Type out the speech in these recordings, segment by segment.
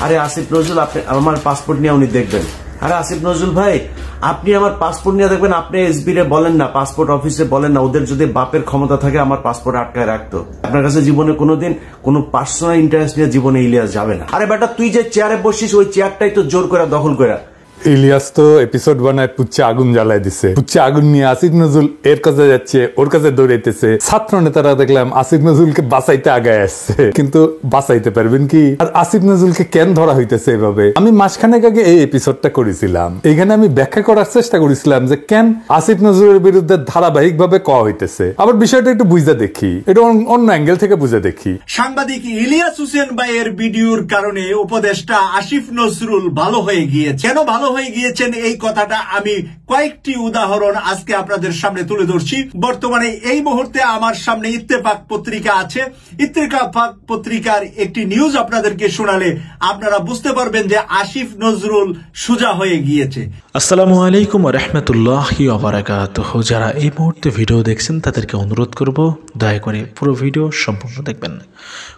আরে আসিফ নজরুল, আপনি আমার পাসপোর্ট নিয়ে উনি দেখবেন। আরে আসিফ নজরুল ভাই, আপনি আমার পাসপোর্ট নিয়ে দেখবেন, আপনি এসবি রে বলেন না, পাসপোর্ট অফিসে বলেন না, ওদের যদি বাপের ক্ষমতা থাকে আমার পাসপোর্ট আটকায় রাখতো। আপনার কাছে জীবনে কোনোদিন কোনো পার্সোনাল ইন্টারেস্ট নিয়ে জীবনে ইলিয়াস যাবে না। আরে বেটা, তুই যে চেয়ারে বসিস ওই চেয়ারটাই তো জোর করে দখল করে। ইলিয়াস তো এপিসোড বানায় পুচ্ছে আগুন জ্বালায় দিছে। পুচ্ছে আগুন নিয়ে আসিফ নজরুল এর কাছে যাচ্ছে, ওর কাছে দৌড়াইতেছে। ছাত্র নেতারা দেখলাম আসিফ নজরুলকে বাঁচাইতে আগায় আসছে, কিন্তু বাঁচাইতে পারবেন কি? আর আসিফ নজরুলকে কেন ধরা হইতেছে এভাবে? আমি মাসখানেক আগে এই এপিসোডটা করেছিলাম, এখানে আমি ব্যাখ্যা করার চেষ্টা করেছিলাম যে কেন আসিফ নজরুলের বিরুদ্ধে ধারাবাহিক ভাবে কওয়া হইতেছে। আবার বিষয়টা একটু বুঝে দেখি, এটা অন্য অ্যাঙ্গেল থেকে বুঝে দেখি। সাংবাদিক ইলিয়াস হোসেন ভাইয়ের ভিডিওর কারণে উপদেষ্টা আসিফ নজরুল ভালো হয়ে গিয়েছে। কেন ভালো হয়ে গিয়েছেন এই কথাটা আমি কয়েকটি উদাহরণ আজকে আপনাদের সামনে তুলে ধরছি। বর্তমানে এই মুহূর্তে আমার সামনে ইত্তেফাক পত্রিকা আছে। ইত্তেফাক পত্রিকার একটি নিউজ আপনাদেরকে শোনালে আপনারা বুঝতে পারবেন যে আসিফ নজরুল সোজা হয়ে গিয়েছে। আসসালামু আলাইকুম ওয়া রাহমাতুল্লাহি ওয়া বারাকাতুহু। যারা এই মুহূর্তে ভিডিও দেখছেন তাদেরকে অনুরোধ করব দয়া করে পুরো ভিডিও সম্পূর্ণ দেখবেন।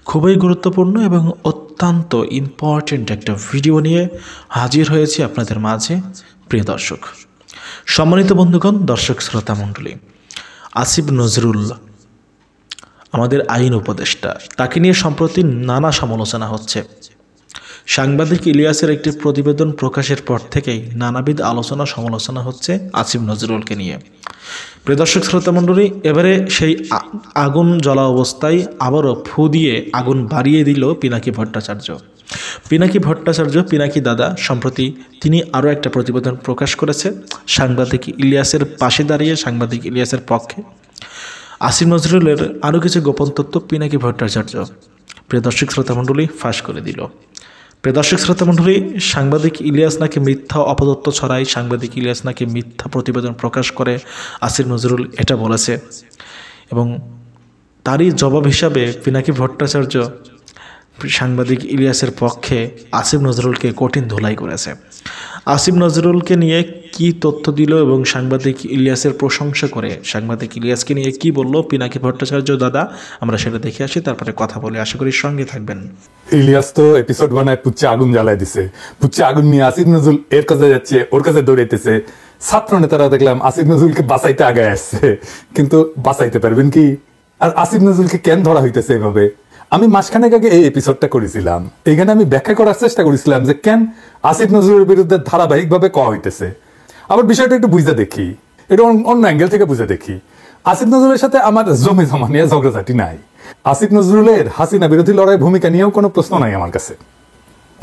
খুবই গুরুত্বপূর্ণ এবং অত্যন্ত ইম্পর্টেন্ট একটা ভিডিও নিয়ে হাজির হয়েছি আপনাদের মাঝে। প্রিয় দর্শক, সম্মানিত বন্ধুগণ, দর্শক শ্রোতা মণ্ডলী, আসিফ নজরুল আমাদের আইন উপদেষ্টা, তাকে নিয়ে সম্প্রতি নানা সমালোচনা হচ্ছে। সাংবাদিক ইলিয়াসের একটি প্রতিবেদন প্রকাশের পর থেকেই নানাবিধ আলোচনা সমালোচনা হচ্ছে আসিফ নজরুলকে নিয়ে। প্রিয় দর্শক শ্রোতা মণ্ডলী, এবারে সেই আগুন জ্বলা অবস্থায় আবারও ফু দিয়ে আগুন বাড়িয়ে দিল পিনাকি ভট্টাচার্য। পিনাকি দাদা সম্প্রতি তিনি আরও একটা প্রতিবেদন প্রকাশ করেছে সাংবাদিক ইলিয়াসের পাশে দাঁড়িয়ে, সাংবাদিক ইলিয়াসের পক্ষে। আসিফ নজরুলের আরও কিছু গোপন তথ্য পিনাকি ভট্টাচার্য প্রিয় দর্শক শ্রোতা মণ্ডলী ফাঁস করে দিল। প্রিয় দর্শক শ্রোতা মণ্ডলী, সাংবাদিক ইলিয়াস নাকি মিথ্যা অপতথ্য ছড়ায়, সাংবাদিক ইলিয়াস নাকি মিথ্যা প্রতিবেদন প্রকাশ করে, আসিফ নজরুল এটা বলেছে। এবং তারই জবাব হিসাবে পিনাকি ভট্টাচার্য সাংবাদিক ইলিয়াসের পক্ষে আসিফ নজরুলকে কঠিন ধোলাই করেছে। আসিফ নজরুলকে নিয়ে কি তথ্য দিল এবং সাংবাদিক ইলিয়াসের প্রশংসা করে সাংবাদিক ইলিয়াসকে নিয়ে কি বলল পিনাকি ভট্টাচার্য দাদা, আমরা সেটা দেখে আসি, তারপরে কথা বলে আশা করি সঙ্গে থাকবেন। ইলিয়াস তো এপিসোড বানায় পুচ্ছে আগুন জ্বালায় দিছে। পুচ্ছে আগুন নিয়ে আসিফ নজরুল এর কাছে যাচ্ছে, ওর কাছে দৌড়াইতেছে। ছাত্র নেতারা দেখলাম আসিফ নজরুলকে বাঁচাইতে আগায় আসছে, কিন্তু বাঁচাইতে পারবেন কি? আর আসিফ নজরুলকে কেন ধরা হইতেছে এভাবে? আমি মাসখানেক আগে এই এপিসোডটা করেছিলাম, এখানে আমি ব্যাখ্যা করার চেষ্টা করেছিলাম যে কেন আসিফ নজরুলের বিরুদ্ধে ধারাবাহিক ভাবে কওয়া হইতেছে। আবার বিষয়টা একটু বুঝে দেখি, এটা অন্য অ্যাঙ্গেল থেকে বুঝে দেখি। আসিফ নজরুলের সাথে আমার জমি জমা নিয়ে ঝগড়াঝাটি নাই। আসিফ নজরুলের হাসিনা বিরোধী লড়াই ভূমিকা নিয়েও কোনো প্রশ্ন নাই আমার কাছে।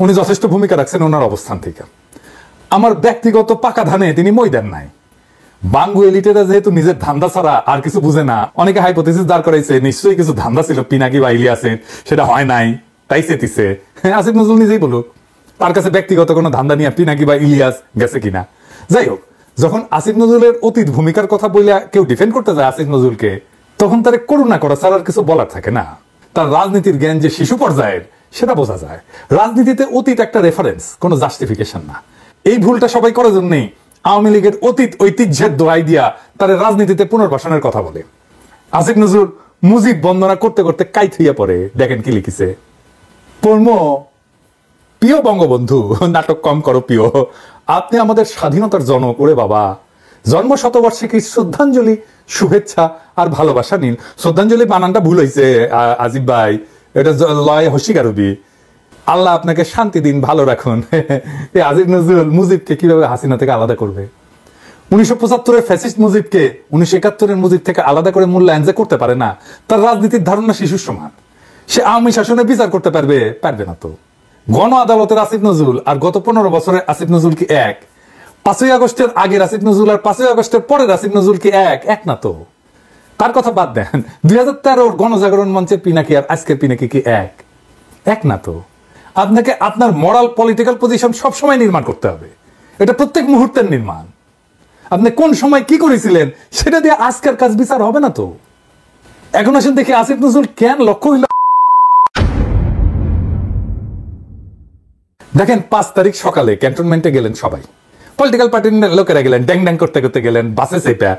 উনি যথেষ্ট ভূমিকা রাখছেন ওনার অবস্থান থেকে। আমার ব্যক্তিগত পাকা ধানে তিনি ময়দান নাই। বাঙ্গু এলিটেরা যেহেতু নিজের ধান্দা ছাড়া আর কিছু বুঝে না, অনেকে হাইপোথিসিস দাঁড় করাইছে নিশ্চয়ই কিছু ধান্দা ছিল পিনাকি বা ইলিয়াসের, সেটা হয় নাই, তাই চেতিছে। আসিফ নজরুল নিজেই বলুক তার কাছে ব্যক্তিগত কোনো ধান্দা নিয়ে পিনাকি বা ইলিয়াস গেছে কিনা। যাই হোক, যখন আসিফ নজরুলের অতীত ভূমিকার কথা বলে কেউ ডিফেন্ড করতে যায় আসিফ নজরুলকে, তখন তার করুণা করা ছাড়া আর কিছু বলার থাকে না। তার রাজনীতির জ্ঞান যে শিশু পর্যায়ের সেটা বোঝা যায়। রাজনীতিতে অতীত একটা রেফারেন্স, কোনো জাস্টিফিকেশন না। এই ভুলটা সবাই করার জন্যই আওয়ামী লীগের অতীত ঐতিহ্যের দোহাই দিয়া তার রাজনীতিতে পুনর্বাসনের কথা বলে। আসিফ নজরুল মুজিব বন্দনা করতে করতে কাইত হইয়া পড়ে। দেখেন কি লিখিছে, পড়মো, প্রিয় বঙ্গবন্ধু, নাটক কম করো প্রিয়, আপনি আমাদের স্বাধীনতার জনক। ওরে বাবা, জন্ম শতবার্ষিকী শ্রদ্ধাঞ্জলি, শুভেচ্ছা আর ভালোবাসা নিন। শ্রদ্ধাঞ্জলি বানানটা ভুল হয়েছে আজিব ভাই, এটা লয় হসিক আরবি। আল্লাহ আপনাকে শান্তি দিন, ভালো রাখুন। আসিফ নজরুল মুজিবকে কিভাবে হাসিনা থেকে আলাদা করবে? 1975-এর ফ্যাসিস্ট মুজিবকে 1971-এর মুজিব থেকে আলাদা করে মূল্যায়ন যে করতে পারে না, তার রাজনীতির ধারণা শিশুর সমান। সে আওয়ামী শাসনে বিচার করতে পারবে না তো। গণ আদালতের আসিফ নজরুল আর গত 15 বছরের আসিফ নজরুল কি এক? 5ই আগস্টের আগের আসিফ নজরুল আর 5ই আগস্টের পরের আসিফ নজরুল কি এক না তো। তার কথা বাদ দেন, 2013-র গণজাগরণ মঞ্চের পিনাকি আর আজকের পিনাকি কি এক না তো। আপনাকে আপনার মরাল পলিটিক্যাল পজিশন সবসময় নির্মাণ করতে হবে, এটা প্রত্যেক মুহূর্তের নির্মাণ। আপনি কোন সময় কি করেছিলেন সেটা দিয়ে আজকের কাজ বিচার হবে না তো। এখন আসেন দেখি আসিফ নজরুল কেন লক্ষ্য হইল। দেখেন 5 তারিখ সকালে ক্যান্টনমেন্টে গেলেন সবাই, পলিটিক্যাল পার্টির লোকেরা গেলেন, ড্যাং ড্যাং করতে করতে গেলেন বাসে চেপে।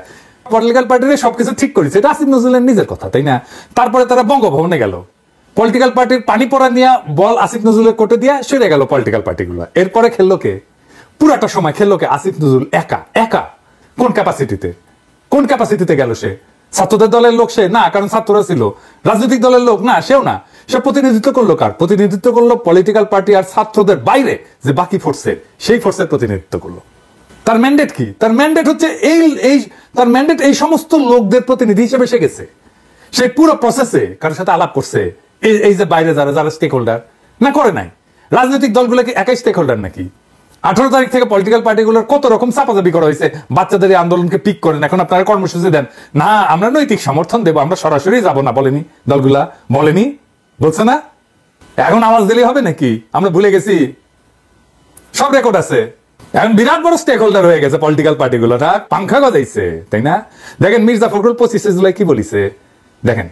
পলিটিক্যাল পার্টির সবকিছু ঠিক করেছে, এটা আসিফ নজরুলের নিজের কথা, তাই না? তারপরে তারা বঙ্গভবনে গেল, পলিটিক্যাল পার্টির পানি পড়া নিয়ে বল আসিফ নজরুলের কোর্টে দিয়ে সরে গেল পলিটিক্যাল পার্টিগুলো। এরপরে খেললো কে? পুরাটা সময় খেললো কে? আসিফ নজরুল একা একা। কোন ক্যাপাসিটিতে গেল সে? ছাত্রদের দলের লোক সে না, কারণ ছাত্ররা ছিল। রাজনৈতিক দলের লোক না, সেও না। সে প্রতিনিধিত্ব করলো কার? প্রতিনিধিত্ব করলো পলিটিক্যাল পার্টি আর ছাত্রদের বাইরে যে বাকি ফোর্সের, সেই ফোর্সের প্রতিনিধিত্ব করলো। তার ম্যান্ডেট কি? তার ম্যান্ডেট হচ্ছে তার ম্যান্ডেট এই সমস্ত লোকদের প্রতিনিধি হিসেবে সে গেছে। সে পুরো প্রসেসে কারোর সাথে আলাপ করছে, এই যে বাইরে যারা স্টেক হোল্ডার না, করে নাই। রাজনৈতিক দলগুলো কি একাই স্টেক হোল্ডার নাকি? 18 তারিখ থেকে পলিটিক্যাল পার্টিগুলোর কত রকম চাপাচাপি করা হয়েছে। বাচ্চাদের আন্দোলনকে পিক করেন, এখন আপনারা কর্মসূচি দেন না, আমরা নৈতিক সমর্থন দেবো, আমরা সরাসরি যাব না। বলেনি দলগুলা? বলেনি? বলছে না? এখন আওয়াজ দিলেই হবে নাকি? আমরা ভুলে গেছি? সব রেকর্ড আছে। এখন বিরাট বড় স্টেক হোল্ডার হয়ে গেছে পলিটিক্যাল পার্টিগুলোটা, পাংখা গজাইছে, তাই না? দেখেন মির্জা ফখরুল 25 জুলাই কি বলিছে, দেখেন,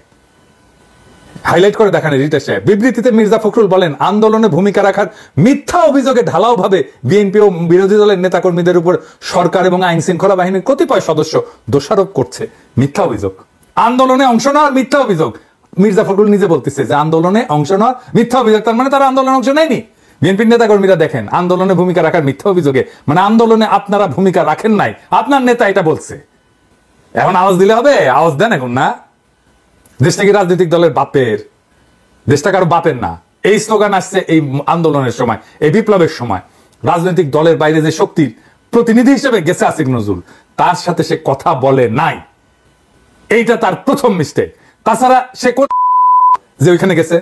হাইলাইট করে দেখান এডিটর সাহেব। বিবৃতিতে মির্জা ফখরুল বলেন, আন্দোলনে ভূমিকা রাখার মিথ্যা অভিযোগে ঢালাও ভাবে বিএনপি ও বিরোধী দলের নেতাকর্মীদের উপর সরকার এবং আইন শৃঙ্খলা বাহিনীর কতিপয় সদস্য দোষারোপ করছে। মিথ্যা অভিযোগ, আন্দোলনে অংশ নেওয়ার মিথ্যা অভিযোগ। মির্জা ফখরুল নিজে বলতেছে যে আন্দোলনে অংশ নেওয়ার মিথ্যা অভিযোগ, তার মানে তারা আন্দোলনে অংশ নেয়নি। বিএনপির নেতাকর্মীরা দেখেন, আন্দোলনে ভূমিকা রাখার মিথ্যা অভিযোগে, মানে আন্দোলনে আপনারা ভূমিকা রাখেন নাই, আপনার নেতা এটা বলছে। এখন আওয়াজ দিলে হবে? আওয়াজ দেন এখন না। দেশটা কি রাজনৈতিক দলের বাপের? দেশটা কারো বাপের না। এই স্লোগান আসছে এই আন্দোলনের সময়, এই বিপ্লবের সময়। রাজনৈতিক দলের বাইরে যে শক্তির প্রতিনিধি হিসেবে গেছে আসিফ নজরুল, তার সাথে সে কথা বলে নাই, এইটা তার প্রথম মিস্টেক। তাছাড়া সে যে ওইখানে গেছে,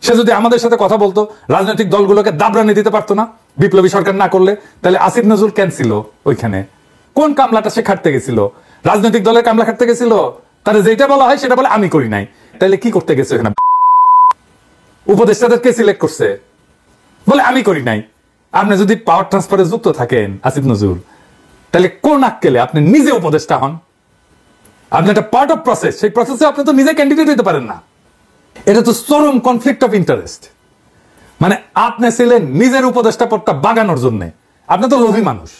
সে যদি আমাদের সাথে কথা বলতো, রাজনৈতিক দলগুলোকে দাবরানি দিতে পারতো না বিপ্লবী সরকার না করলে, তাহলে আসিফ নজরুল কেন ছিল ওইখানে? কোন কামলাটা সে খাটতে গেছিল? রাজনৈতিক দলের কামলা খাটতে গেছিল? তাহলে যেটা বলা হয় সেটা বলে আমি করি নাই। তাহলে কি করতে গেছে ওখানে? উপদেষ্টাদেরকে সিলেক্ট করছে, বলে আমি করি নাই। আপনি যদি পাওয়ার ট্রান্সফারে যুক্ত থাকেন আসিফ নজরুল, তাহলে কোন আক্কেলে আপনি নিজে উপদেষ্টা হন? আপনি একটা পার্ট অফ প্রসেস, সেই প্রসেসে আপনি তো নিজে ক্যান্ডিডেট হতে পারেন না। এটা তো চরম কনফ্লিক্ট অফ ইন্টারেস্ট। মানে আপনি ছিলেন নিজের উপদেষ্টা পদটা বাগানোর জন্য। আপনি তো লোভী মানুষ।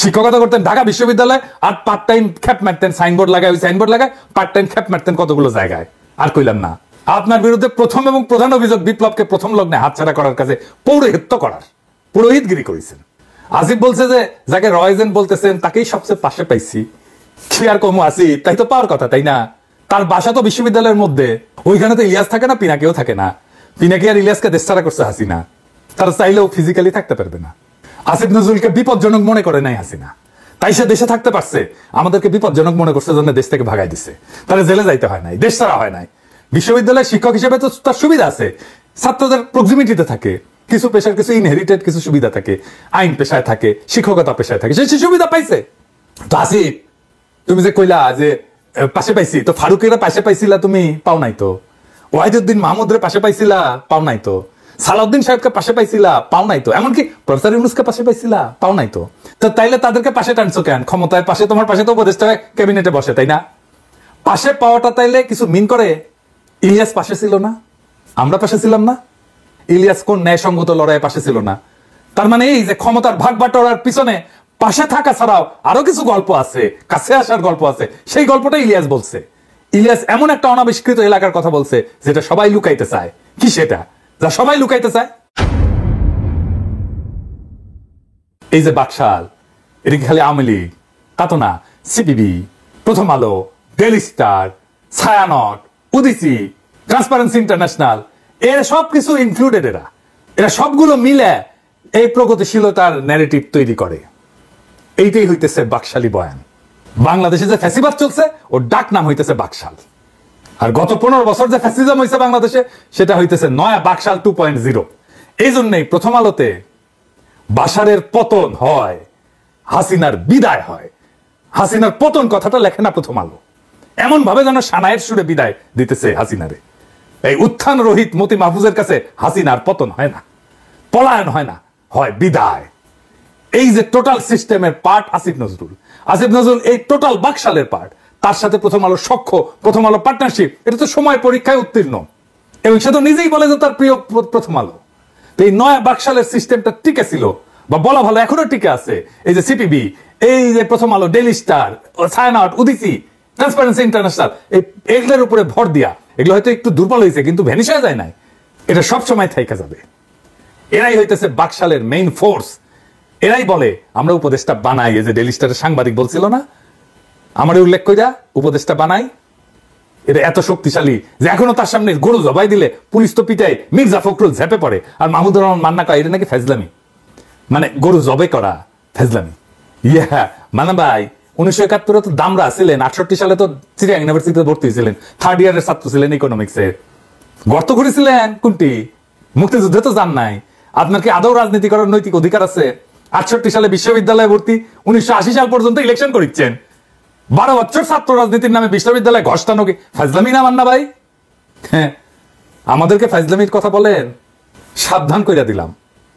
শিক্ষকতা করতেন ঢাকা বিশ্ববিদ্যালয়ে, আর পার্ট টাইম খ্যাপ মারতেন, সাইনবোর্ড লাগায়, ওই সাইনবোর্ড লাগায় পার্ট টাইম খ্যাপ মারতেন কতগুলো জায়গায়। আর কইলাম না, আপনার বিরুদ্ধে প্রথম এবং প্রধান অভিযোগ বিপ্লবকে প্রথম লগ্নে হাতছাড়া করার কাজে পৌরোহিত্য করার, পুরোহিতগিরি করেছেন। আসিফ বলছে যে যাকে রয়জেন বলতেছেন তাকেই সবচেয়ে পাশে পাইছি। কি আর কমু আসিফ, তাই তো পাওয়ার কথা, তাই না? তার বাসা তো বিশ্ববিদ্যালয়ের মধ্যে, ওইখানে তো ইলিয়াস থাকে না, পিনাকিও থাকে না। পিনাকি আর ইলিয়াসকে দেশছাড়া করছে হাসিনা, তারা চাইলেও ফিজিক্যালি থাকতে পারবে না। আসিফ নজরুলকে বিপজ্জনক মনে করে নাই হাসিনা, তাই সে দেশে থাকতে পারছে। আমাদেরকে বিপজ্জনক মনে করছে জন্য দেশ থেকে ভাগাই দিছে, তারা জেলে যাইতে হয় নাই, দেশ ছাড়া হয় নাই। বিশ্ববিদ্যালয়ের শিক্ষক হিসেবে তো তার সুবিধা আছে, ছাত্রদের প্রক্সিমিটিতে থাকে, কিছু পেশার কিছু ইনহেরিটেড কিছু সুবিধা থাকে, আইন পেশায় থাকে, শিক্ষকতা পেশায় থাকে, সে সুবিধা পাইছে। তো আসিফ, তুমি যে কইলা যে পাশে পাইছি, তো ফারুকেরা পাশে পাইছিলা, তুমি পাও নাই তো। ওয়াহিদুদ্দিন মাহমুদের পাশে পাইছিলা, পাও নাই তো। সালাউদ্দিন সাহেবকে পাশে পাইছিলা, পাও নাই তো। এমনকি প্রফেসর ইউনূসকে পাশে পাইছিলা, পাও নাই তো। তো তাইলে তাদেরকে পাশে টানছো কেন? ক্ষমতায় পাশে, তোমার পাশে তো উপদেষ্টা ক্যাবিনেটে বসে, তাই না? পাশে পাওয়াটা তাইলে কিছু মিন করে? ইলিয়াস পাশে ছিল না, আমরা পাশে ছিলাম না। ইলিয়াস কোন ন্যায়সঙ্গত লড়াইয়ে পাশে ছিল না? তার মানে এই যে ক্ষমতার ভাগ বাটোয়ারার পিছনে পাশে থাকা ছাড়াও আরো কিছু গল্প আছে, কাছে আসার গল্প আছে। সেই গল্পটা ইলিয়াস বলছে। ইলিয়াস এমন একটা অনাবিষ্কৃত এলাকার কথা বলছে যেটা সবাই লুকাইতে চায়। কি সেটা যা সবাই লুকাইতে চায়? এই যে বাকশাল, এটা কি খালি আওয়ামী লীগ? তা তো না। CPB, Prothom Alo, Daily Star, Chhayanaut, Udichi, Transparency International, এর সবকিছু ইনক্লুডেড। এরা সবগুলো মিলে এই প্রগতিশীলতার ন্যারেটিভ তৈরি করে। এইটাই হইতেছে বাকশালী বয়ান। বাংলাদেশে যে ফ্যাসিবাদ চলছে ওর ডাক নাম হইতেছে বাকশাল। আর গত 15 বছর যে ফ্যাসিজম হয়েছে বাংলাদেশে, সেটা হইতেছে নয়া বাকশাল 2.0। এই জন্যই প্রথম আলোতে বাশারের পতন হয়, হাসিনার বিদায় হয়। হাসিনার পতন কথাটা লেখে না প্রথম আলো, এমন ভাবে যেন সানায়ের সুরে বিদায় দিতেছে হাসিনারে। এই উত্থান রহিত মতি মাহফুজের কাছে হাসিনার পতন হয় না, পলায়ন হয় না, হয় বিদায়। এই যে টোটাল সিস্টেমের পার্ট আসিফ নজরুল। আসিফ নজরুল এই টোটাল বাকশালের পার্ট। তার সাথে প্রথম আলো সখ্য, প্রথম আলো পার্টনারশিপ, এটা তো সময় পরীক্ষায় উত্তীর্ণ। এবং সে তো নিজেই বলে যে তার প্রিয় প্রথম আলো। তো এই নয়া বাকশালের সিস্টেমটা টিকে ছিল, বা বলা ভালো এখনো টিকে আছে। এই যে সিপিবি, এই যে Prothom Alo, Daily Star, Chhayanaut, Udichi, Transparency International, এগুলোর উপরে ভর দিয়া এগুলো হয়তো একটু দুর্বল হয়েছে, কিন্তু ভ্যানিশ হয়ে যায় নাই, এটা সব সময় থাইকা যাবে। এরাই হইতেছে বাকশালের মেইন ফোর্স। এরাই বলে আমরা উপদেষ্টা বানাই। এই যে ডেইলি স্টারের সাংবাদিক বলছিল না, আমারে উল্লেখ কইরা উপদেষ্টা বানাই, এটা এত শক্তিশালী যে এখনো তার সামনে গরু জবাই দিলে পুলিশ তো পিটায়, মির্জা ফখরুল ঝেপে পড়ে, আর মাহমুদুর রহমান মান্না কয় এটা নাকি ফেজলামি, মানে গরু জবাই করা ফেজলামি। ইয়া মানা ভাই 1971 তো দামরা ছিলেন, 68 সালে তো চিটাগাং ইউনিভার্সিটিতে ভর্তি হয়েছিলেন, 3rd ইয়ারের ছাত্র ছিলেন ইকোনমিক্সের। গর্ত করেছিলেন কোনটি? মুক্তিযুদ্ধে তো যান নাই। আপনার কি আদৌ রাজনীতি করার নৈতিক অধিকার আছে? 68 সালে বিশ্ববিদ্যালয়ে ভর্তি, 1980 সাল পর্যন্ত ইলেকশন করিচ্ছেন। 12 বছর ছাত্র রাজনীতির নামে বিশ্ববিদ্যালয়ে ঘষ্টানো কি ফাজলামি না মান্না ভাই? হ্যাঁ, আমাদেরকে ফাজলামির কথা বলেন, সাবধান কইরা দিলাম।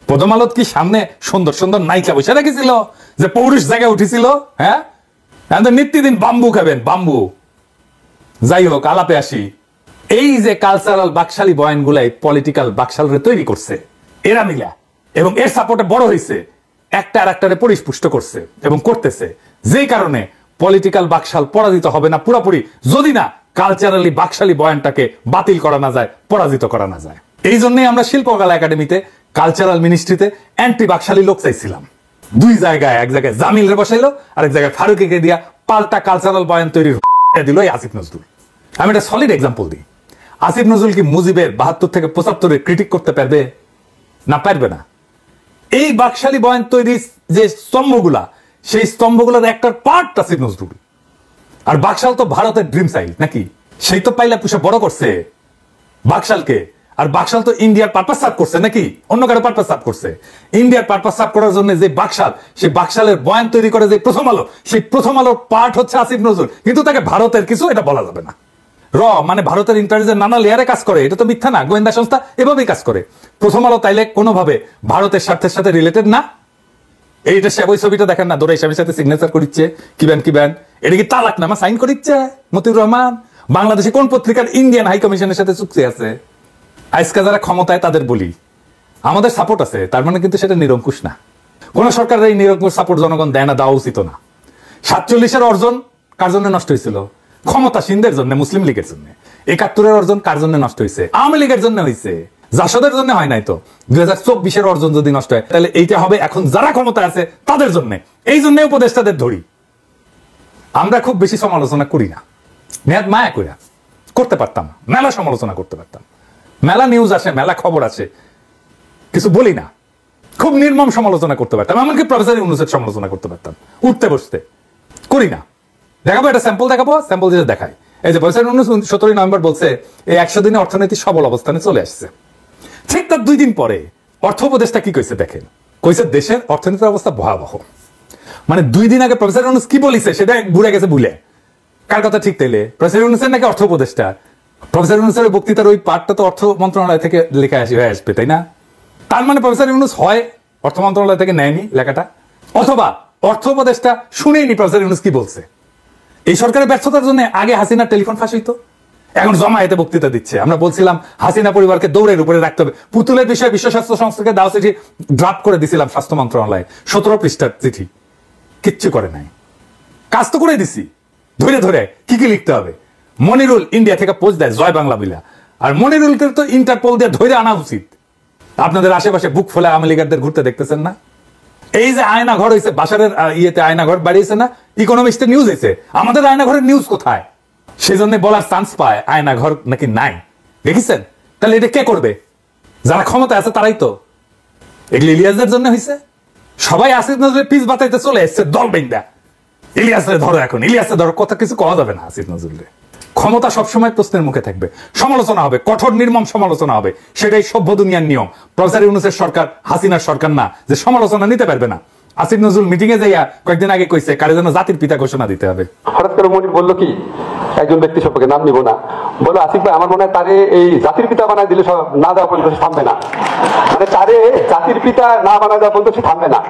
প্রথম আলোত কি সামনে সুন্দর সুন্দর নায়িকা বসে রেখেছিল যে পৌরুষ জায়গায় উঠেছিল? হ্যাঁ, নিত্যদিন বাম্বু খাবেন, বাম্বু। যাই হোক, আলাপে আসি। এই যে কালচারাল বাকশালী বয়ানগুলাই পলিটিক্যাল বাকশালরে তৈরি করছে এরা মিলা, এবং এর সাপোর্টে বড় হয়েছে, একটা আর একটারে পরিপুষ্ট করছে এবং করতেছে, যেই কারণে পলিটিক্যাল বাকশাল পরাজিত হবে না পুরোপুরি, যদি না কালচারালি বাকশালী বয়ানটাকে বাতিল করা না যায়, পরাজিত করা না যায়। এই জন্যই আমরা শিল্পকলা একাডেমিতে কালচারাল মিনিস্ট্রিতে অ্যান্টি বাকশালী লোক চাইছিলাম। দুই জায়গায়, এক জায়গায় জামিল রে বসাইলো, আরেক জায়গায় ফারুকিকে দিয়া পাল্টা কালচারাল বয়ান তৈরির দিল এই আসিফ নজরুল। আমি একটা সলিড এক্সাম্পল দিই। আসিফ নজরুল কি মুজিবের 72 থেকে 75 ক্রিটিক করতে পারবে? না, পারবে না। এই বাকশালী বয়ান তৈরির যে স্তম্ভগুলা, সেই স্তম্ভগুলোর একটার পার্ট আসিফ নজরুল। আর বাকশাল তো ভারতের ড্রিম সাইড নাকি, সেই তো পাইলা পুষে বড় করছে বাকশালকে। আর বাকশাল তো ইন্ডিয়ার পারপাস সার্ভ করছে নাকি, অন্য কারো পারপাস সার্ভ করছে? ইন্ডিয়ার পারপাস সার্ভ করার জন্য যে বাকশাল, সেই বাকশালের বয়ান তৈরি করে যে প্রথম আলো, সেই প্রথম আলোর পার্ট হচ্ছে আসিফ নজরুল। কিন্তু তাকে ভারতের কিছু এটা বলা যাবে না। মানে ভারতের ইন্টেলিজেন্স নানা লেয়ারে কাজ করে, এটা তো মিথ্যা না, গোয়েন্দা সংস্থা এভাবেই কাজ করে। প্রথম আলো তাইলে কোনোভাবে ভারতের স্বার্থের সাথে রিলেটেড না। এইটা সে ওই ছবিটা দেখেন না, দৌড়ে স্বামীর সাথে সিগনেচার করিচ্ছে, কি ব্যান এটা কি তালাক নামা সাইন করিচ্ছে মতিউর রহমান? বাংলাদেশে কোন পত্রিকার ইন্ডিয়ান হাই কমিশনের সাথে চুক্তি আছে? আজকে যারা ক্ষমতায় তাদের বলি আমাদের সাপোর্ট আছে, তার মানে কিন্তু সেটা নিরঙ্কুশ না। কোন সরকারের এই নিরঙ্কুশ সাপোর্ট জনগণ দেয় না, দেওয়া উচিত না। 47-এর অর্জন কার জন্য নষ্ট হয়েছিল? ক্ষমতাসীনদের জন্য, মুসলিম লীগের জন্য। 71-এর অর্জন কার জন্য নষ্ট হয়েছে? আওয়ামী লীগের জন্য হয়েছে, জাসদের জন্য হয় নাই তো। 2024-এর অর্জন যদি নষ্ট হয়, তাহলে এইটা হবে এখন যারা ক্ষমতা আছে তাদের জন্য। এই জন্য উপদেষ্টাদের ধরি। আমরা খুব বেশি সমালোচনা করি না, মেয়াদ মায়া কইরা করতে পারতাম, মেলা সমালোচনা করতে পারতাম, মেলা নিউজ আসে, মেলা খবর আছে, কিছু বলি না। খুব নির্মম সমালোচনা করতে পারতাম, এমনকি প্রফেসর ইউনূসের সমালোচনা করতে পারতাম, উঠতে বসতে। করি না। দেখাবো, একটা স্যাম্পল দেখাবো, স্যাম্পল দিয়ে দেখাই। এই যে প্রফেসর ইউনূস 17 নভেম্বর বলছে এই 100 দিনে অর্থনীতি সবল অবস্থানে চলে আসছে। ঠিক তার 2 দিন পরে অর্থ উপদেষ্টা কি কইছে দেখেন, কইছে দেশের অর্থনীতির অবস্থা ভয়াবহ। মানে 2 দিন আগে প্রফেসর ইউনূস কি বলিছে সেটা ঘুরে গেছে ভুলে। কার কথা ঠিক তাইলে? প্রফেসর ইউনূসের নাকি অর্থ উপদেষ্টা? প্রফেসর ইউনূসের বক্তৃতার ওই পার্টটা তো অর্থ মন্ত্রণালয় থেকে লেখা আসবে, তাই না? তার মানে প্রফেসর ইউনূস হয় অর্থ মন্ত্রণালয় থেকে নেয়নি লেখাটা, অথবা অর্থ উপদেষ্টা শুনেইনি প্রফেসর ইউনূস কি বলছে। এই সরকারের ব্যর্থতার জন্য আগে হাসিনার টেলিফোন ফাঁস হইতো, এখন জমায়েতে বক্তৃতা দিচ্ছে। আমরা বলছিলাম হাসিনা পরিবারকে দৌড়ের উপরে রাখতে হবে। পুতুলের বিষয়ে বিশ্ব স্বাস্থ্য সংস্থাকে দাও চিঠি ড্রাফট করে দিছিলাম স্বাস্থ্য মন্ত্রণালয়ে, 17 পৃষ্ঠার চিঠি, কিচ্ছু করে নাই। কাজ তো করে দিছি, ধরে ধরে কি কি লিখতে হবে। মনিরুল ইন্ডিয়া থেকে পোস্ট দেয় জয় বাংলা বিলা, আর মনিরুলকে তো ইন্টারপোল দিয়ে ধরে আনা উচিত। আপনাদের আশেপাশে বুক ফোলা আওয়ামী লীগারদের ঘুরতে দেখতেছেন না? এই যে আয়না ঘর হয়েছে, বাসারের ইয়েতে আয়না ঘর বাড়িয়েছে না, ইকোনমিক্সে নিউজ হয়েছে। আমাদের আয়না ঘরের নিউজ কোথায়? সেজন্য বলার চান্স পায় আয়না ঘর নাকি নাই, দেখেছেন? তাহলে এটা কে করবে? যারা ক্ষমতা আছে তারাই তো। এগুলো ইলিয়াসদের জন্য হয়েছে। সবাই আসিফ নজরুলের পিস বাতাইতে চলে এসছে দল বেঙ্গা। ইলিয়াসের ধরো, এখন ইলিয়াসের ধরো, কথা কিছু কওয়া যাবে না। আসিফ নজরুলের ক্ষমতা সবসময় প্রশ্নের মুখে থাকবে, সমালোচনা হবে, কঠোর নির্মম সমালোচনা হবে। সেটাই সভ্য দুনিয়ার নিয়ম। প্রফেসর ইউনূসের সরকার হাসিনার সরকার না যে সমালোচনা নিতে পারবে না। আসিফ নজরুল মিটিং এ যাইয়া কয়েকদিন আগে কইছে কারে যেন জাতির পিতা ঘোষণা দিতে হবে। হঠাৎ করে মনির বললো কি, একজন ব্যক্তি সম্পর্কে নাম নিব না, বললো আসিফ ভাই আমার মনে হয় তারে এই জাতির পিতা বানায় দিলে না দেওয়া পর্যন্ত সে থামবে না। মানে তারে জাতির পিতা না বানায় দেওয়া পর্যন্ত সে থামবে না,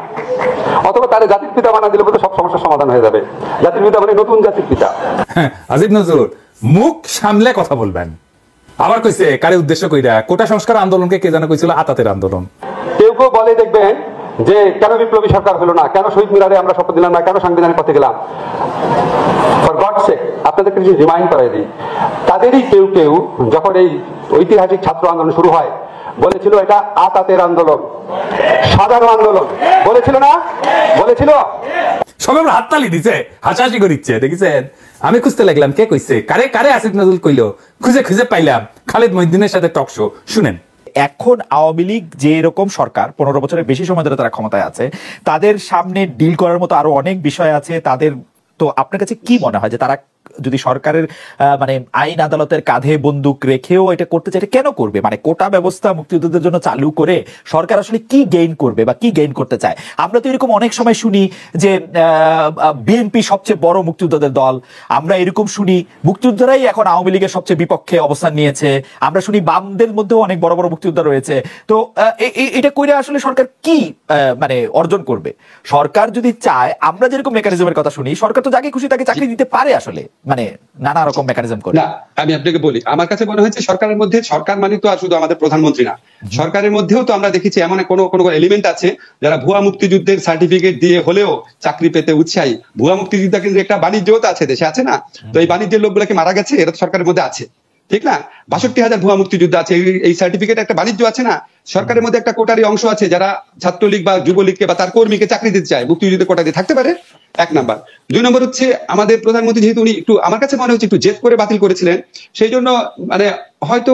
অথবা তারে জাতির পিতা বানায় দিলে সব সমস্যার সমাধান হয়ে যাবে। জাতির পিতা মানে নতুন জাতির পিতা। আসিফ নজরুল মুখ সামলে কথা বলবেন। আবার কইছে কারে উদ্দেশ্য কইরা, কোটা সংস্কার আন্দোলনকে কে জানা কইছিল আতাতের আন্দোলন। কেউ কেউ বলে দেখবেন যে কেন বিপ্লবী সরকার হলো না, কেন শহীদ মিনারে আমরা শপথ দিলাম না, কেন সাংবিধানিক পথে গেলাম। ফর গড সেক আপনাদেরকে কিছু রিমাইন্ড করে দিই, তাদেরই কেউ কেউ যখন এই ঐতিহাসিক ছাত্র আন্দোলন শুরু হয় বলেছিল এটা আতাতের আন্দোলন, সাধারণ আন্দোলন, বলেছিল না? বলেছিল। সবাই আমরা হাততালি দিছে, হাসাহাসি করিচ্ছে, দেখেছেন? আমি খুঁজতে লাগলাম কে কইছে, কারে কারে আসিফ নজরুল কইলো, খুঁজে খুঁজে পাইলাম খালেদ মহিউদ্দিনের সাথে টক শো। শুনেন, এখন আওয়ামী লীগ যে এরকম সরকার 15 বছরের বেশি সময় ধরে তারা ক্ষমতায় আছে, তাদের সামনে ডিল করার মতো আরো অনেক বিষয় আছে তাদের। তো আপনার কাছে কি মনে হয় যে তারা যদি সরকারের মানে আইন আদালতের কাঁধে বন্দুক রেখেও এটা করতে চায়, এটা কেন করবে? মানে কোটা ব্যবস্থা মুক্তিযোদ্ধাদের জন্য চালু করে সরকার আসলে কি গেইন করবে বা কি গেইন করতে চায়? আমরা তো এরকম অনেক সময় শুনি যে বিএনপি সবচেয়ে বড় মুক্তিযোদ্ধাদের দল, আমরা এরকম শুনি মুক্তিযোদ্ধারাই এখন আওয়ামী লীগের সবচেয়ে বিপক্ষে অবস্থান নিয়েছে, আমরা শুনি বামদের মধ্যেও অনেক বড় বড় মুক্তিযোদ্ধা রয়েছে। তো এটা কইরা আসলে সরকার কি মানে অর্জন করবে? সরকার যদি চায়, আমরা যেরকম মেকানিজমের কথা শুনি, সরকার তো যাকে খুশি তাকে চাকরি দিতে পারে আসলে, মানে নানা রকম মেকানিজম করে। না, আমি আপনাকে বলি, আমার কাছে মনে হয়েছে সরকারের মধ্যে, সরকার মানে তো আর শুধু আমাদের প্রধানমন্ত্রী না, সরকারের মধ্যেও তো আমরা দেখেছি এমন কোনো এলিমেন্ট আছে যারা ভুয়া মুক্তিযুদ্ধের সার্টিফিকেট দিয়ে হলেও চাকরি পেতে উৎসাহী। ভুয়া মুক্তিযোদ্ধা কিন্তু একটা বাণিজ্যও তো আছে, দেশে আছে না? তো এই বাণিজ্যের লোকগুলোকে মারা গেছে, এরা তো সরকারের মধ্যে আছে, ঠিক না? 62,000 ভুয়া মুক্তিযুদ্ধ আছে, এই সার্টিফিকেট একটা বাণিজ্য আছে না? সরকারের মধ্যে একটা কোটারি অংশ আছে যারা ছাত্রলীগ বা যুবলীগকে বা তার কর্মীকে চাকরি দিতে চায়, মুক্তিযুদ্ধের কোটা দিয়ে থাকতে পারে। 1 নাম্বার। 2 নম্বর হচ্ছে আমাদের প্রধানমন্ত্রী যেহেতু উনি একটু, আমার কাছে মনে হচ্ছে একটু জেদ করে বাতিল করেছিলেন, সেই জন্য মানে হয়তো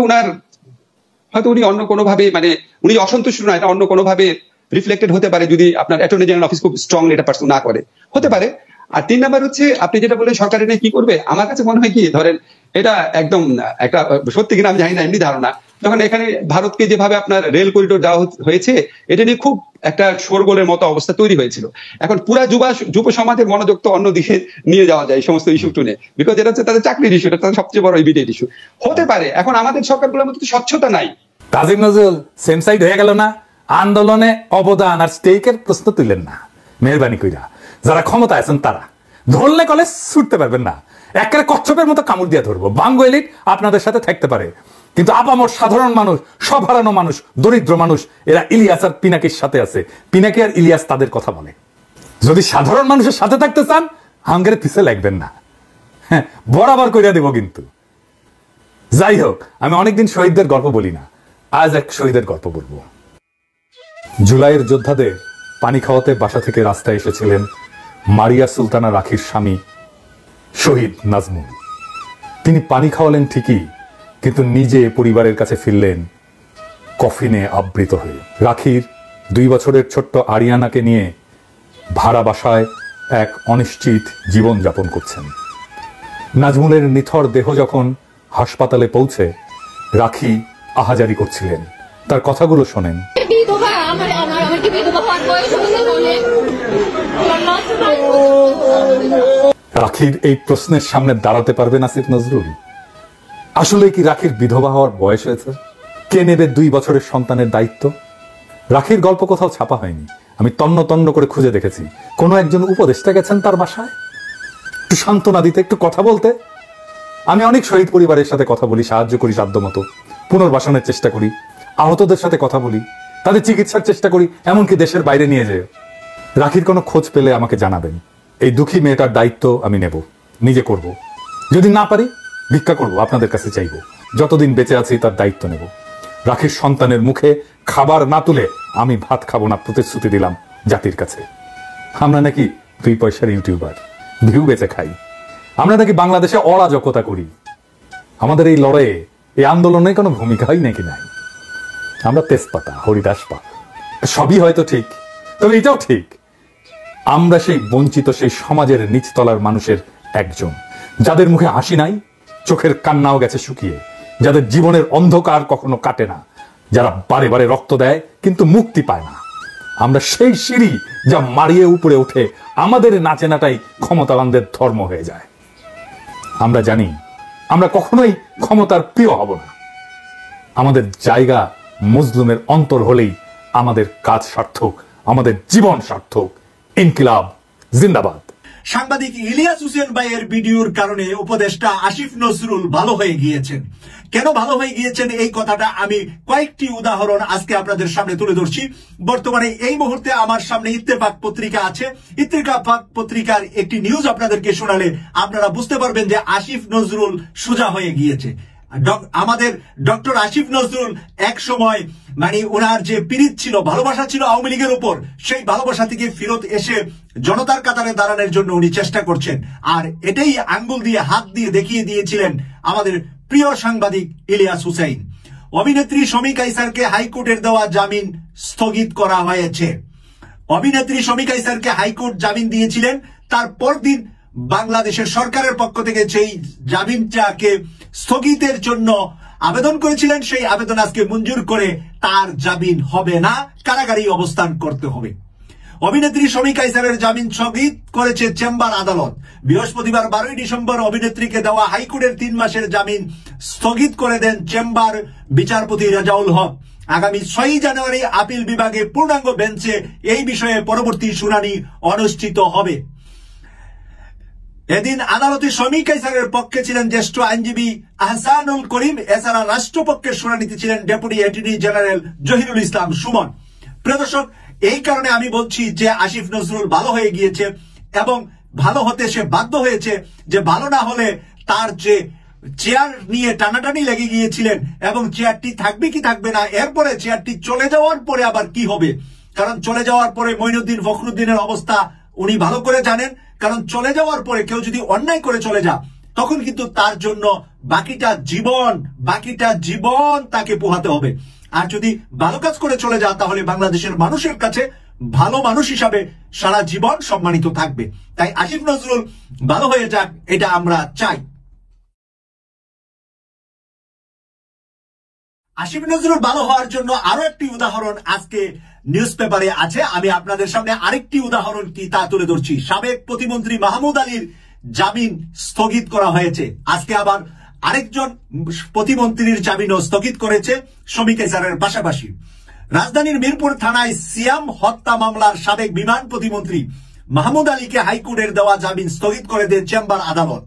উনি অন্য কোনোভাবে, মানে উনি অসন্তুষ্ট না, এটা অন্য কোনোভাবে রিফ্লেক্টেড হতে পারে যদি আপনার অ্যাটর্নি জেনারেল অফিস খুব স্ট্রংলি এটা পার্সু না করে, হতে পারে। আর 3 নাম্বার হচ্ছে আপনি যেটা বললেন সরকার এটা কি করবে, আমার কাছে মনে হয় কি, ধরেন এটা একদম একটা সত্যি কিনা আমি জানি না, এমনি ধারণা, যখন এখানে ভারতকে যেভাবে আপনার রেল করিডোর দেওয়া হয়েছে, এটা নিয়ে খুব একটা শোরগোলের মতো অবস্থা তৈরি হয়েছিল। এখন পুরা যুব সমাজের মনোযোগ তো অন্যদিকে নিয়ে যাওয়া যায় এই সমস্ত ইস্যু টুনে, বিকজ এটা হচ্ছে তাদের চাকরির ইস্যু, এটা তাদের সবচেয়ে বড় ইমিডিয়েট ইস্যু হতে পারে। এখন আমাদের সরকারগুলোর মধ্যে স্বচ্ছতা নাই। কাজী নজরুল সেম সাইড হয়ে গেল না? আন্দোলনে অবদান আর স্টেকের প্রশ্ন তুলেন না মেহরবানি কইরা। যারা ক্ষমতা আছেন তারা ধরলে কলে ছুটতে পারবেন না, একেবারে কচ্ছপের মতো কামড় দিয়ে ধরবো। বাঙ্গো এলিট আপনাদের সাথে থাকতে পারে, কিন্তু আপামর সাধারণ মানুষ, সব হারানো মানুষ, দরিদ্র মানুষ, এরা ইলিয়াস আর পিনাকির সাথে আছে। পিনাকি আর ইলিয়াস তাদের কথা বলে। যদি সাধারণ মানুষের সাথে থাকতে চান, হাঙ্গের পিছে লাগবেন না, হ্যাঁ বরাবর কইরা দেব। কিন্তু যাই হোক, আমি অনেকদিন শহীদদের গল্প বলি না, আজ এক শহীদের গল্প বলবো। জুলাইয়ের যোদ্ধাদের পানি খাওয়াতে বাসা থেকে রাস্তায় এসেছিলেন মারিয়া সুলতানা রাখির স্বামী শহীদ নাজমুল। তিনি পানি খাওয়ালেন ঠিকই, কিন্তু নিজে পরিবারের কাছে ফিরলেন কফিনে আবৃত হয়ে। রাখির 2 বছরের ছোট্ট আরিয়ানাকে নিয়ে ভাড়া বাসায় এক অনিশ্চিত জীবন যাপন করছেন। নাজমুলের নিথর দেহ যখন হাসপাতালে পৌঁছে, রাখি আহাজারি করছিলেন। তার কথাগুলো শোনেন। রাখির এই প্রশ্নের সামনে দাঁড়াতে পারবেন আসিফ নজরুল? আসলে কি রাখির বিধবা হওয়ার বয়স হয়েছে? কে নেবে 2 বছরের সন্তানের দায়িত্ব? রাখির গল্প কোথাও ছাপা হয়নি। আমি তন্ন তন্ন করে খুঁজে দেখেছি কোনো একজন উপদেষ্টা গেছেন তার বাসায় একটু সান্ত্বনা দিতে, একটু কথা বলতে। আমি অনেক শহীদ পরিবারের সাথে কথা বলি, সাহায্য করি সাধ্যমতো, পুনর্বাসনের চেষ্টা করি, আহতদের সাথে কথা বলি, তাদের চিকিৎসার চেষ্টা করি, এমনকি দেশের বাইরে নিয়ে যাই। রাখির কোনো খোঁজ পেলে আমাকে জানাবেন। এই দুঃখী মেয়েটার দায়িত্ব আমি নেব, নিজে করব। যদি না পারি ভিক্ষা করব, আপনাদের কাছে চাইব। যতদিন বেঁচে আছি তার দায়িত্ব নেব। রাখির সন্তানের মুখে খাবার না তুলে আমি ভাত খাবো না প্রতিশ্রুতি দিলাম জাতির কাছে। আমরা নাকি 2 পয়সার ইউটিউবার, ভিউ বেচে খাই। আমরা নাকি বাংলাদেশে অরাজকতা করি। আমাদের এই লড়াইয়ে, এই আন্দোলনে কোনো ভূমিকাই নাকি নাই। আমরা তেজপাতা, হরিদাস পাক, সবই হয়তো ঠিক, তবে এটাও ঠিক আমরা সেই বঞ্চিত, সেই সমাজের নিচতলার মানুষের একজন, যাদের মুখে হাসি নাই, চোখের কান্নাও গেছে শুকিয়ে, যাদের জীবনের অন্ধকার কখনো কাটে না, যারা বারে বারে রক্ত দেয় কিন্তু মুক্তি পায় না। আমরা সেই সিঁড়ি যা মারিয়ে উপরে ওঠে, আমাদের নাচেনাটাই ক্ষমতাবানদের ধর্ম হয়ে যায়। আমরা জানি আমরা কখনোই ক্ষমতার প্রিয় হব না। আমাদের জায়গা মজলুমের অন্তর হলেই আমাদের কাজ সার্থক, আমাদের জীবন সার্থক। ইনকিলাব জিন্দাবাদ। সাংবাদিক ইলিয়াস হোসেন ভাইয়ের ভিডিওর কারণে উপদেষ্টা আসিফ নজরুল ভালো হয়ে গিয়েছেন। কেন ভালো হয়ে গিয়েছেন এই কথাটা আমি কয়েকটি উদাহরণ আজকে আপনাদের সামনে তুলে ধরছি। বর্তমানে এই মুহূর্তে আমার সামনে ইত্তেফাক পত্রিকা আছে। ইত্তেফাক পত্রিকার একটি নিউজ আপনাদেরকে শোনালে আপনারা বুঝতে পারবেন যে আসিফ নজরুল সোজা হয়ে গিয়েছে। আমাদের ডক্টর আসিফ নজরুল এক সময় মানে ওনার যে পীড়িত ছিল, ভালোবাসা ছিল আওয়ামী লীগের উপর, সেই ভালোবাসা থেকে ফেরত এসে জনতার কাতারে দাঁড়ানোর জন্য উনি চেষ্টা করছেন। আর এটাই আঙ্গুল দিয়ে হাত দিয়ে দেখিয়ে দিয়েছিলেন আমাদের প্রিয় সাংবাদিক ইলিয়াস হুসাইন। অভিনেত্রী শমী কায়সারকে হাইকোর্টের দেওয়া জামিন স্থগিত করা হয়েছে। অভিনেত্রী শমী কায়সারকে হাইকোর্ট জামিন দিয়েছিলেন, তারপর দিন বাংলাদেশের সরকারের পক্ষ থেকে সেই জামিনটাকে স্থগিতের জন্য আবেদন করেছিলেন। সেই আবেদন আজকে মঞ্জুর করে তার জামিন হবে না, কারাগারেই অবস্থান করতে হবে। অভিনেত্রী শমী কায়সারের জামিন স্থগিত করেছে চেম্বার আদালত। বৃহস্পতিবার 12 ডিসেম্বর অভিনেত্রীকে দেওয়া হাইকোর্টের 3 মাসের জামিন স্থগিত করে দেন চেম্বার বিচারপতি রেজাউল হক। আগামী 6 জানুয়ারি আপিল বিভাগে পূর্ণাঙ্গ বেঞ্চে এই বিষয়ে পরবর্তী শুনানি অনুষ্ঠিত হবে। এদিন আদালতে শমী কায়সারের পক্ষে ছিলেন জ্যেষ্ঠ আইনজীবী আহসানুল করিম। এছাড়া রাষ্ট্রপক্ষের শুনানিতে ছিলেন ডেপুটি অ্যাটর্নি জেনারেল জহিরুল ইসলাম সুমন। প্রিয় দর্শক, এই কারণে আমি বলছি যে আসিফ নজরুল ভালো হয়ে গিয়েছে এবং ভালো হতে সে বাধ্য হয়েছে। যে ভালো না হলে তার যে চেয়ার নিয়ে টানাটানি লেগে গিয়েছিলেন এবং চেয়ারটি থাকবে কি থাকবে না, এরপরে চেয়ারটি চলে যাওয়ার পরে আবার কি হবে, কারণ চলে যাওয়ার পরে মঈনুদ্দিন ফখরুদ্দিনের অবস্থা উনি ভালো করে জানেন। কারণ চলে যাওয়ার পরে কেউ যদি অন্যায় করে চলে যায় তখন কিন্তু তার জন্য বাকিটা জীবন তাকে পোহাতে হবে। আর যদি ভালো কাজ করে চলে যায় তাহলে বাংলাদেশের মানুষের কাছে ভালো মানুষ হিসাবে সারা জীবন সম্মানিত থাকবে। তাই আসিফ নজরুল ভালো হয়ে যাক, এটা আমরা চাই। আসিফ নজরুল ভালো হওয়ার জন্য আরো একটি উদাহরণ আজকে নিউজ পেপারে আছে। আমি আপনাদের সামনে আরেকটি উদাহরণ কি তা তুলে ধরছি। সাবেক প্রতিমন্ত্রী মাহমুদ আলীর জামিন স্থগিত করা হয়েছে। আজকে আবার আরেকজন প্রতিমন্ত্রীর জামিনও স্থগিত করেছে শমী কায়সারের পাশাপাশি। রাজধানীর মিরপুর থানায় সিয়াম হত্যা মামলার সাবেক বিমান প্রতিমন্ত্রী মাহমুদ আলীকে হাইকোর্টের দেওয়া জামিন স্থগিত করে দেন চেম্বার আদালত।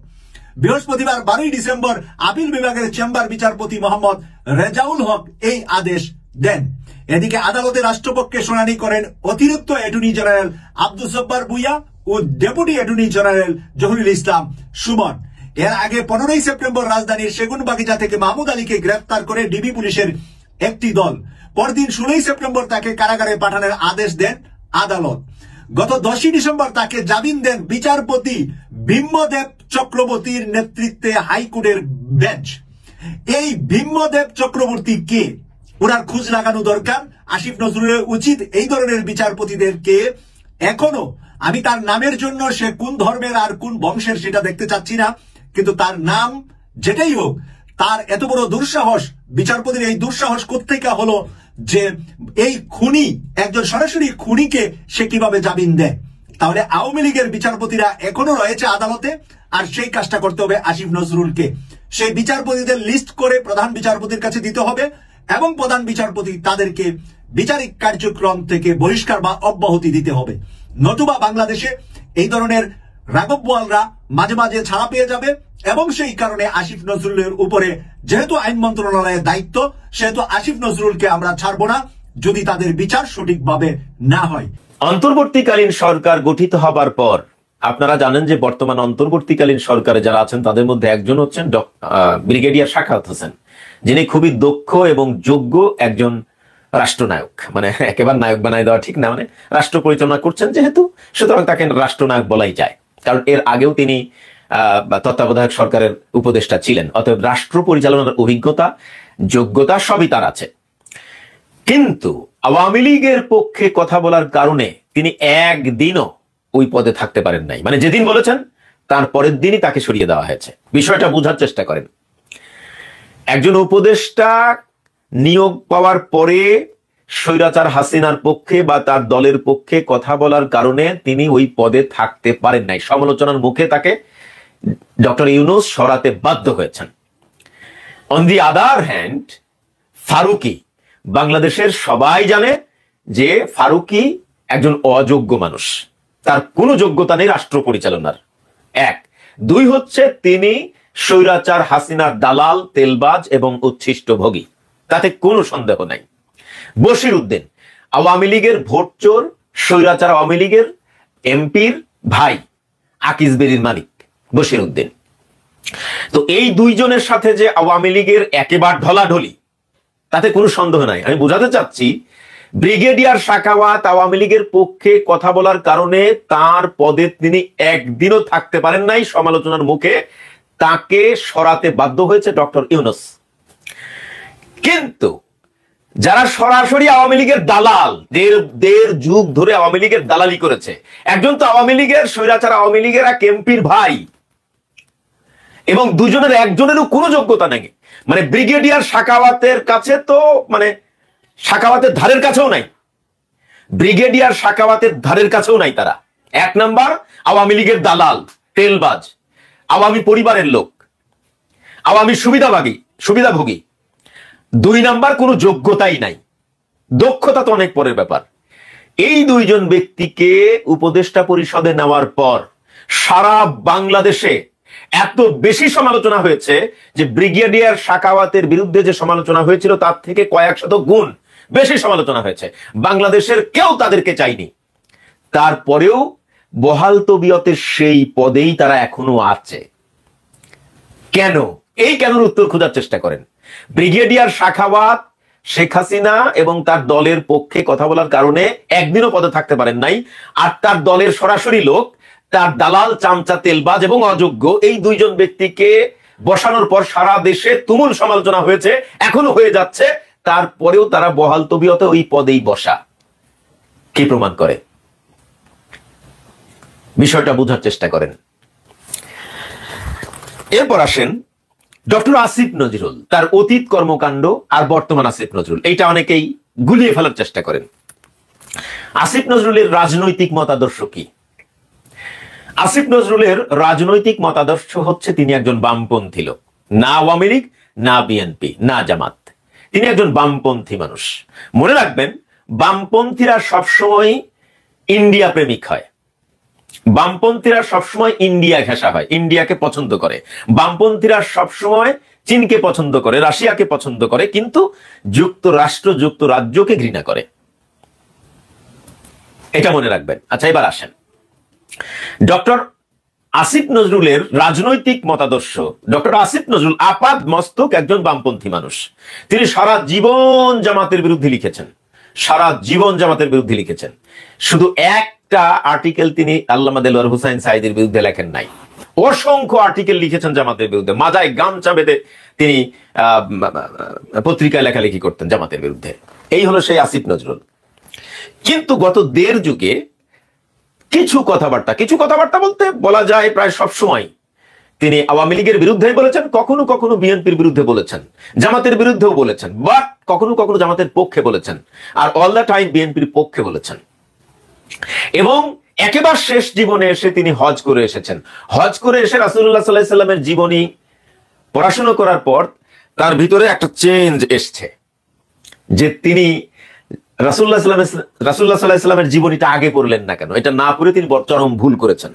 বৃহস্পতিবার 12 ডিসেম্বর আপিল বিভাগের চেম্বার বিচারপতি মোহাম্মদ রেজাউল হক এই আদেশ দেন। এদিকে আদালতে রাষ্ট্রপক্ষে শুনানি করেন অতিরিক্ত অ্যাটর্নি জেনারেল আব্দুল জব্বার ভূঁইয়া ও ডেপুটি অ্যাটর্নি জেনারেল জহিরুল ইসলাম সুমন। এর আগে 15 সেপ্টেম্বর রাজধানীর সেগুনবাগিচা থেকে মাহমুদ আলীকে গ্রেফতার করে ডিবি পুলিশের একটি দল। পরদিন 16 সেপ্টেম্বর তাকে কারাগারে পাঠানোর আদেশ দেন আদালত। গত 10 ডিসেম্বর তাকে জামিন দেন বিচারপতি ভীম্যদেব চক্রবর্তীর নেতৃত্বে হাইকোর্টের বেঞ্চ। এই ভীম্যদেব চক্রবর্তী কে, ওনার খোঁজ লাগানো দরকার। আসিফ নজরুলের উচিত এই ধরনের বিচারপতিদেরকে, এখনো আমি তার নামের জন্য সে কোন ধর্মের আর কোন বংশের সেটা দেখতে চাচ্ছি না, কিন্তু তার নাম যেটাই হোক, তার এত বড় দুঃসাহস, বিচারপতির এই দুঃসাহস কোত্থেকে হলো যে এই খুনি, একজন সরাসরি খুনিকে সে কিভাবে জামিন দেয়। তাহলে আওয়ামী লীগের বিচারপতিরা এখনো রয়েছে আদালতে, আর সেই কাজটা করতে হবে আসিফ নজরুলকে। সেই বিচারপতিদের লিস্ট করে প্রধান বিচারপতির কাছে দিতে হবে এবং প্রধান বিচারপতি তাদেরকে বিচারিক কার্যক্রম থেকে বহিষ্কার বা অব্যাহতি দিতে হবে। নতুবা বাংলাদেশে এই ধরনের রাঘব বোয়ালরা মাঝে মাঝে ছাড়া পেয়ে যাবে এবং সেই কারণে আসিফ নজরুলের উপরে যেহেতু আইন মন্ত্রণালয়ের দায়িত্ব, সেহেতু আসিফ নজরুলকে আমরা ছাড়বো না যদি তাদের বিচার সঠিকভাবে না হয়। অন্তর্বর্তীকালীন সরকার গঠিত হবার পর আপনারা জানেন যে বর্তমান অন্তর্বর্তীকালীন সরকারে যারা আছেন তাদের মধ্যে একজন হচ্ছেন ব্রিগেডিয়ার সাখাওয়াত হোসেন, যিনি খুবই দক্ষ এবং যোগ্য একজন রাষ্ট্রনায়ক। মানে একেবারে নায়ক বানাই দেওয়া ঠিক না, মানে রাষ্ট্র পরিচালনা করছেন যেহেতু, সুতরাং তাকে রাষ্ট্রনায়ক বলাই যায়, কারণ এর আগেও তিনি তত্ত্বাবধায়ক সরকারের উপদেষ্টা ছিলেন। অতএব রাষ্ট্র পরিচালনার অভিজ্ঞতা, যোগ্যতা সবই তার আছে। কিন্তু আওয়ামী লীগের পক্ষে কথা বলার কারণে তিনি একদিনও ওই পদে থাকতে পারেন নাই। মানে যেদিন বলেছেন তার পরের দিনই তাকে সরিয়ে দেওয়া হয়েছে। বিষয়টা বোঝার চেষ্টা করেন। একজন উপদেষ্টা নিয়োগ পাওয়ার পরে স্বৈরাচার হাসিনার পক্ষে বা তার দলের পক্ষে কথা বলার কারণে তিনি ওই পদে থাকতে পারেন নাই। সমালোচনার মুখে তাকে ডক্টর ইউনূস সরাতে বাধ্য হয়েছেন। On the other hand, Farooqui, বাংলাদেশের সবাই জানে যে ফারুকী একজন অযোগ্য মানুষ। তার কোনো যোগ্যতা নেই রাষ্ট্র পরিচালনার। 1 2 হচ্ছে তিনি স্বৈরাচার হাসিনার দালাল, তেলবাজ এবং উচ্ছিষ্টভোগী, তাতে কোনো সন্দেহ নাই। বশির উদ্দিন আওয়ামী লীগের ভোট চোর, স্বৈরাচার আওয়ামী লীগের এমপির ভাই, আকিজবেরির মালিক বশির উদ্দিন। তো এই দুইজনের সাথে যে আওয়ামী লীগের একেবারে ঢলাঢলি, তাতে কোনো সন্দেহ নাই। আমি বোঝাতে চাচ্ছি, ব্রিগেডিয়ার সাখাওয়াত আওয়ামী লীগের পক্ষে কথা বলার কারণে তার পদে তিনি একদিনও থাকতে পারেন নাই, সমালোচনার মুখে তাকে সরাতে বাধ্য হয়েছে ডক্টর ইউনূস। কিন্তু যারা সরাসরি আওয়ামী লীগের দালাল, দেড় যুগ ধরে আওয়ামী লীগের দালালি করেছে, একজন তো আওয়ামী লীগের স্বৈরাচার আওয়ামী লীগের এক এমপির ভাই, এবং দুজনের একজনেরও কোনো যোগ্যতা নেই। মানে ব্রিগেডিয়ার সাখাওয়াতের কাছে তো মানে সাখাওয়াতের ধারের কাছেও নাই, ব্রিগেডিয়ার সাখাওয়াতের ধারের কাছেও নাই তারা। 1 নাম্বার আওয়ামী লীগের দালাল, তেলবাজ, আওয়ামী পরিবারের লোক, আওয়ামী সুবিধাভোগী। 2 নাম্বার কোনো যোগ্যতাই নাই, দক্ষতা তো অনেক পরের ব্যাপার। এই দুইজন ব্যক্তিকে উপদেষ্টা পরিষদে নেওয়ার পর সারা বাংলাদেশে এত বেশি সমালোচনা হয়েছে যে ব্রিগেডিয়ার সাখাওয়াতের বিরুদ্ধে যে সমালোচনা হয়েছিল তার থেকে কয়েক শত গুণ বেশি সমালোচনা হয়েছে। বাংলাদেশের কেউ তাদেরকে চায়নি, তারপরেও বহাল তবিয়তের সেই পদেই তারা এখনো আছে। কেন? এই কেনর উত্তর খোঁজার চেষ্টা করেন। ব্রিগেডিয়ার সাখাওয়াত শেখ হাসিনা এবং তার দলের পক্ষে কথা বলার কারণে একদিনও পদে থাকতে পারেন নাই, আর তার দলের সরাসরি লোক, তার দালাল, চামচা, তেলবাজ এবং অযোগ্য, এই দুইজন ব্যক্তিকে বসানোর পর সারা দেশে তুমুল সমালোচনা হয়েছে, এখনো হয়ে যাচ্ছে, তারপরেও তারা বহাল তবিয়তে ওই পদেই বসা। কি প্রমাণ করে? বিষয়টা বোঝার চেষ্টা করেন। এরপর আসেন ডক্টর আসিফ নজরুল, তার অতীত কর্মকাণ্ড আর বর্তমান আসিফ নজরুল, এইটা অনেকেই গুলিয়ে ফেলার চেষ্টা করেন। আসিফ নজরুলের রাজনৈতিক মতাদর্শ কি? আসিফ নজরুলের রাজনৈতিক মতাদর্শ হচ্ছে তিনি একজন বামপন্থী লোক, না আওয়ামী লীগ, না বিএনপি, না জামাত, তিনি একজন বামপন্থী মানুষ। মনে রাখবেন, বামপন্থীরা সবসময় ইন্ডিয়া প্রেমিক হয়, বামপন্থীরা সবসময় ইন্ডিয়া ঘেঁষা হয়, ইন্ডিয়াকে পছন্দ করে। বামপন্থীরা সবসময় চীনকে পছন্দ করে, রাশিয়াকে পছন্দ করে, কিন্তু যুক্তরাজ্যকে ঘৃণা করে। এটা মনে রাখবেন। আচ্ছা, এবার আসেন ডক্টর আসিফ নজরুলের রাজনৈতিক মতাদর্শ। ডক্টর আসিফ নজরুল আপাদ মস্তক একজন বামপন্থী মানুষ। তিনি সারা জীবন জামাতের বিরুদ্ধে লিখেছেন, সারা জীবন জামাতের বিরুদ্ধে লিখেছেন। শুধু একটা আর্টিকেল তিনি আল্লামা দেলোয়ার হুসাইন সাঈদীর বিরুদ্ধে লেখেন নাই, অসংখ্য আর্টিকেল লিখেছেন জামাতের বিরুদ্ধে। মাজায় গামছা বেঁধে তিনি পত্রিকায় লেখালেখি করতেন জামাতের বিরুদ্ধে। এই হলো সেই আসিফ নজরুল। কিন্তু গত 1.5 যুগে কিছু কথাবার্তা বলতে বলা যায় প্রায় সব সময় তিনি আওয়ামী লীগের বিরুদ্ধে বলেছেন, কখনো কখনো বিএনপির বিরুদ্ধে বলেছেন, জামাতের বিরুদ্ধেও বলেছেন, বাট কখনো কখনো জামাতের পক্ষে বলেছেন, আর অল দ্য টাইম বিএনপির পক্ষে বলেছেন। এবং একেবারে শেষ জীবনে এসে তিনি হজ করে এসেছেন। হজ করে এসে রাসূলুল্লাহ সাল্লাল্লাহু আলাইহি সাল্লামের জীবনী পড়াশোনা করার পর তার ভিতরে একটা চেঞ্জ এসছে, যে তিনি রাসূলুল্লাহ সাল্লাল্লাহু আলাইহি সাল্লামের জীবনীটা আগে পড়লেন না কেন, এটা না পড়ে তিনি চরম ভুল করেছেন।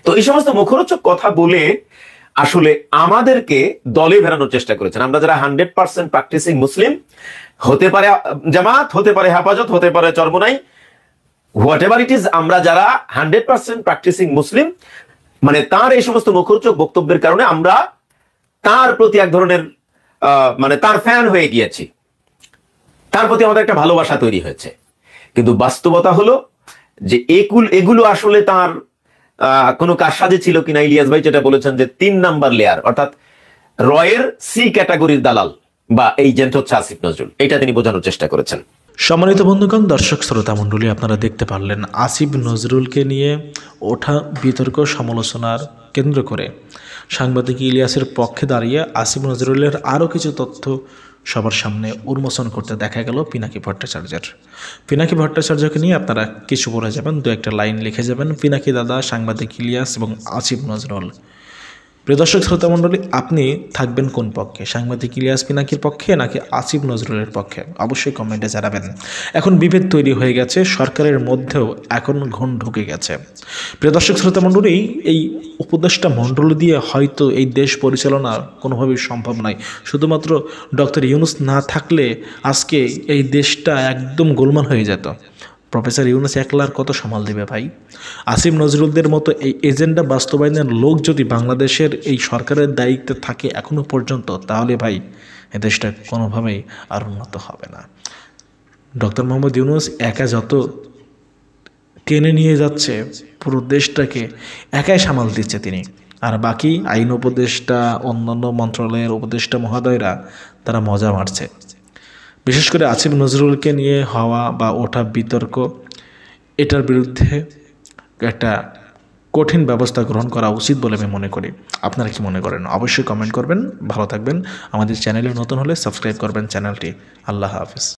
তো এই সমস্ত মুখরোচক কথা বলে আসলে আমাদেরকে দলে ভেড়ানোর চেষ্টা করেছেন। আমরা যারা 100% প্র্যাকটিসিং মুসলিম, হতে পারে জামাত, হতে পারে হেফাজত, হতে পারে Charmonai, what ever it is, আমরা যারা 100% প্র্যাকটিসিং মুসলিম, মানে তার এই সমস্ত মুখরোচক বক্তব্যের কারণে আমরা তার প্রতি এক ধরনের মানে তার ফ্যান হয়ে গিয়েছি, তার প্রতি আমাদের একটা ভালোবাসা তৈরি হয়েছে। কিন্তু বাস্তবতা হলো যে এগুলো আসলে তার কোনো কারসাজি ছিল কিনা। ইলিয়াস ভাই যেটা বলেছেন যে 3 নাম্বার লেয়ার, অর্থাৎ রয়ের সি ক্যাটাগরির দালাল বা এজেন্ট হচ্ছে আসিফ নজরুল, এটা তিনি বোঝানোর চেষ্টা করেছেন। সম্মানিত বন্ধুগণ, দর্শক শ্রোতা মণ্ডলী, আপনারা দেখতে পারলেন আসিফ নজরুলকে নিয়ে ওঠা বিতর্ক সমালোচনার কেন্দ্র করে সাংবাদিক ইলিয়াসের পক্ষে দাঁড়িয়ে আসিফ নজরুলের আরও কিছু তথ্য সবার সামনে উন্মোচন করতে দেখা গেল পিনাকি ভট্টাচার্যের। পিনাকি ভট্টাচার্যকে নিয়ে আপনারা কিছু বলে যাবেন, 2-1 লাইন লিখে যাবেন, পিনাকি দাদা, সাংবাদিক ইলিয়াস এবং আসিফ নজরুল প্রিয় দর্শক শ্রোতা মণ্ডলী, আপনি থাকবেন কোন পক্ষে? সাংবাদিক ইলিয়াস পিনাকির পক্ষে নাকি আসিফ নজরুলের পক্ষে? অবশ্যই কমেন্টে জানাবেন। এখন বিভেদ তৈরি হয়ে গেছে, সরকারের মধ্যেও এখন ঘুণ ঢুকে গেছে। প্রিয় দর্শক শ্রোতা মণ্ডলী, এই উপদেষ্টা মণ্ডল দিয়ে হয়তো এই দেশ পরিচালনা কোনোভাবেই সম্ভব নয়। শুধুমাত্র ডক্টর ইউনূস না থাকলে আজকে এই দেশটা একদম গোলমাল হয়ে যেত। প্রফেসর ইউনূস একলার কত সামাল দেবে ভাই? আসিফ নজরুলদের মতো এই এজেন্ডা বাস্তবায়নের লোক যদি বাংলাদেশের এই সরকারের দায়িত্বে থাকে এখনো পর্যন্ত, তাহলে ভাই এ দেশটা কোনোভাবেই আর উন্নত হবে না। ডক্টর মোহাম্মদ ইউনূস একা যত টেনে নিয়ে যাচ্ছে, পুরো দেশটাকে একাই সামাল দিচ্ছে তিনি, আর বাকি আইন উপদেষ্টা, অন্যান্য মন্ত্রণালয়ের উপদেষ্টা মহোদয়রা তারা মজা মারছে। বিশেষ করে আসিফ নজরুলকে নিয়ে হওয়া বা ওঠা বিতর্ক, এটার বিরুদ্ধে একটা কঠিন ব্যবস্থা গ্রহণ করা উচিত বলে আমি মনে করি। আপনারা কি মনে করেন? অবশ্যই কমেন্ট করবেন। ভালো থাকবেন। আমাদের চ্যানেলে নতুন হলে সাবস্ক্রাইব করবেন চ্যানেলটি। আল্লাহ হাফেজ।